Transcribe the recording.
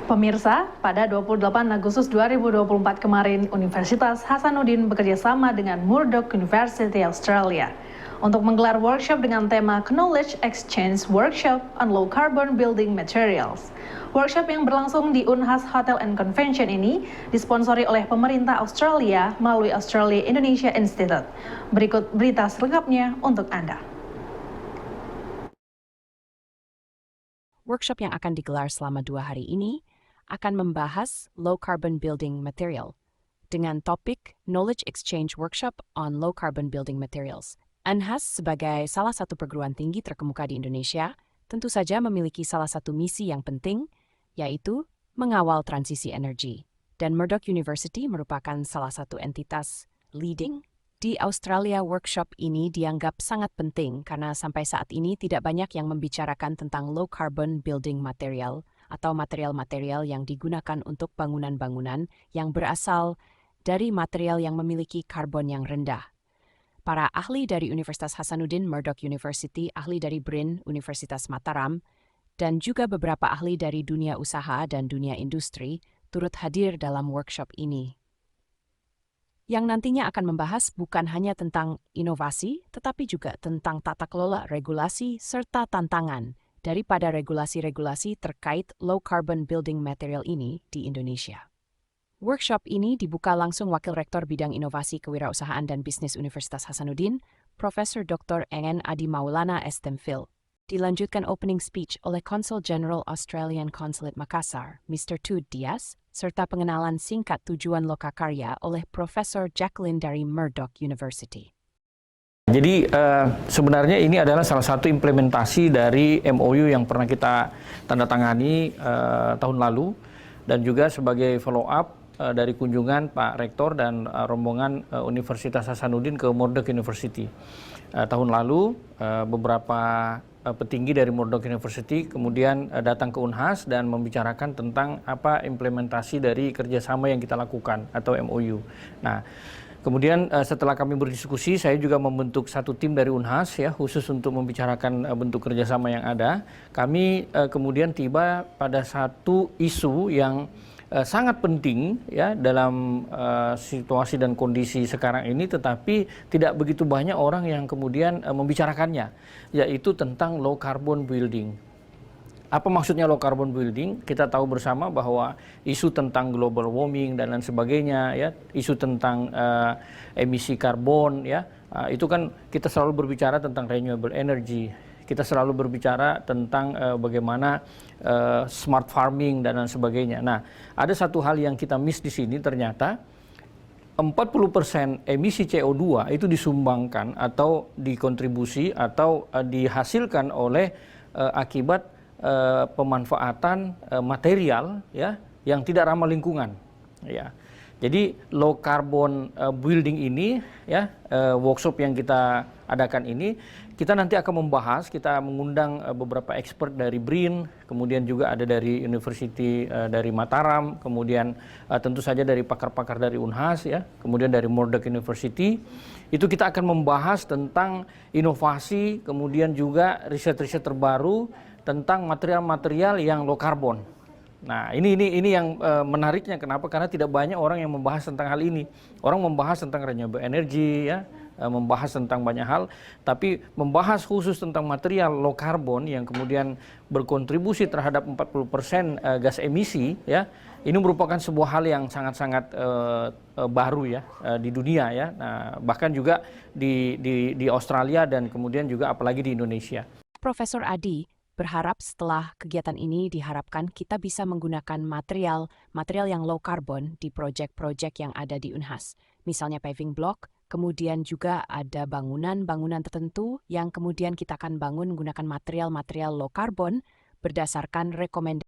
Pemirsa, pada 28 Agustus 2024 kemarin, Universitas Hasanuddin bekerja sama dengan Murdoch University Australia untuk menggelar workshop dengan tema Knowledge Exchange Workshop on Low Carbon Building Materials. Workshop yang berlangsung di Unhas Hotel and Convention ini disponsori oleh pemerintah Australia melalui Australia Indonesia Institute. Berikut berita selengkapnya untuk Anda. Workshop yang akan digelar selama 2 hari ini akan membahas low carbon building material dengan topik Knowledge Exchange Workshop on Low Carbon Building Materials. UNHAS sebagai salah satu perguruan tinggi terkemuka di Indonesia tentu saja memiliki salah satu misi yang penting, yaitu mengawal transisi energi. Dan Murdoch University merupakan salah satu entitas leading di Australia. Workshop ini dianggap sangat penting karena sampai saat ini tidak banyak yang membicarakan tentang low carbon building material atau material-material yang digunakan untuk bangunan-bangunan yang berasal dari material yang memiliki karbon yang rendah. Para ahli dari Universitas Hasanuddin, Murdoch University, ahli dari BRIN, Universitas Mataram, dan juga beberapa ahli dari dunia usaha dan dunia industri turut hadir dalam workshop ini, yang nantinya akan membahas bukan hanya tentang inovasi, tetapi juga tentang tata kelola regulasi serta tantangan daripada regulasi-regulasi terkait low carbon building material ini di Indonesia. Workshop ini dibuka langsung Wakil Rektor Bidang Inovasi Kewirausahaan dan Bisnis Universitas Hasanuddin, Profesor Dr. Engen Adi Maulana STMPhil. Dilanjutkan opening speech oleh Konsul General Australian Consulate Makassar, Mr. Tud Dias, serta pengenalan singkat tujuan lokakarya oleh Profesor Jacqueline dari Murdoch University. Jadi sebenarnya ini adalah salah satu implementasi dari MOU yang pernah kita tanda tangani tahun lalu dan juga sebagai follow up dari kunjungan Pak Rektor dan rombongan Universitas Hasanuddin ke Murdoch University. Tahun lalu beberapa petinggi dari Murdoch University kemudian datang ke Unhas dan membicarakan tentang apa implementasi dari kerjasama yang kita lakukan atau MOU. Nah, kemudian setelah kami berdiskusi, saya juga membentuk satu tim dari Unhas ya khusus untuk membicarakan bentuk kerjasama yang ada. Kami kemudian tiba pada satu isu yang sangat penting ya dalam situasi dan kondisi sekarang ini, tetapi tidak begitu banyak orang yang kemudian membicarakannya, yaitu tentang low carbon building. Apa maksudnya low carbon building? Kita tahu bersama bahwa isu tentang global warming dan lain sebagainya, ya, isu tentang emisi karbon, ya, itu kan kita selalu berbicara tentang renewable energy. Kita selalu berbicara tentang bagaimana smart farming dan lain sebagainya. Nah, ada satu hal yang kita miss di sini, ternyata 40% emisi CO2 itu disumbangkan atau dikontribusi atau dihasilkan oleh akibat pemanfaatan material ya yang tidak ramah lingkungan ya. Jadi low carbon building ini ya, workshop yang kita adakan ini kita nanti akan membahas, kita mengundang beberapa expert dari BRIN, kemudian juga ada dari University dari Mataram, kemudian tentu saja dari pakar-pakar dari Unhas ya, kemudian dari Murdoch University. Itu kita akan membahas tentang inovasi, kemudian juga riset-riset terbaru tentang material-material yang low carbon. Nah, ini yang menariknya. Kenapa? Karena tidak banyak orang yang membahas tentang hal ini. Orang membahas tentang renewable energy, ya, membahas tentang banyak hal, tapi membahas khusus tentang material low carbon yang kemudian berkontribusi terhadap 40% gas emisi, ya. Ini merupakan sebuah hal yang sangat-sangat baru ya di dunia ya. Nah, bahkan juga di Australia dan kemudian juga apalagi di Indonesia. Profesor Adi berharap setelah kegiatan ini diharapkan kita bisa menggunakan material yang low carbon di proyek-proyek yang ada di Unhas. Misalnya paving block, kemudian juga ada bangunan-bangunan tertentu yang kemudian kita akan bangun menggunakan material-material low carbon berdasarkan rekomendasi